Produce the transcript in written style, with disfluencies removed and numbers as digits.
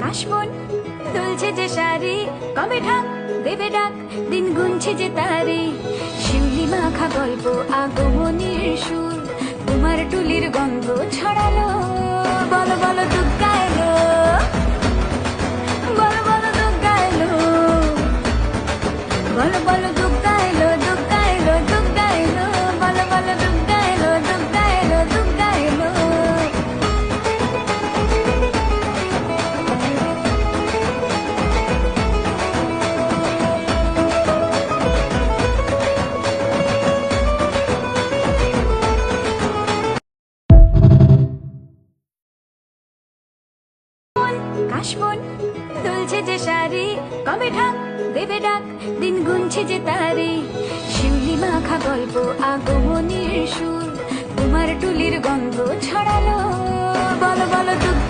কাশবন দুলছে যে শাড়ি, কবে ঢাক দেবে ডাক, দিন গুনছে যে তারি। শিউলি মাখা গল্প, আগমনীর সুর, তোমার টুলির গন্ধ ছড়ালো। বলো বলো দুগ্গা এলো, বলো বলো দুগ্গা এলো, বলো বলো দুগ্গা এলো, দুগ্গা এলো, দুগ্গা এলো, বলো বলো দুগ্গা এলো, দুগ্গা এলো, দুগ্গা এলো। কাশবন দুলছে যে শাড়ি, কবে ঢাক দেবে ডাক, দিন গুনছে যে তারি। শিউলি মাখা গল্প, আগমনীর সুর, তোমার টুলির গন্ধ ছড়ালো। বলো বলো দুগ্গা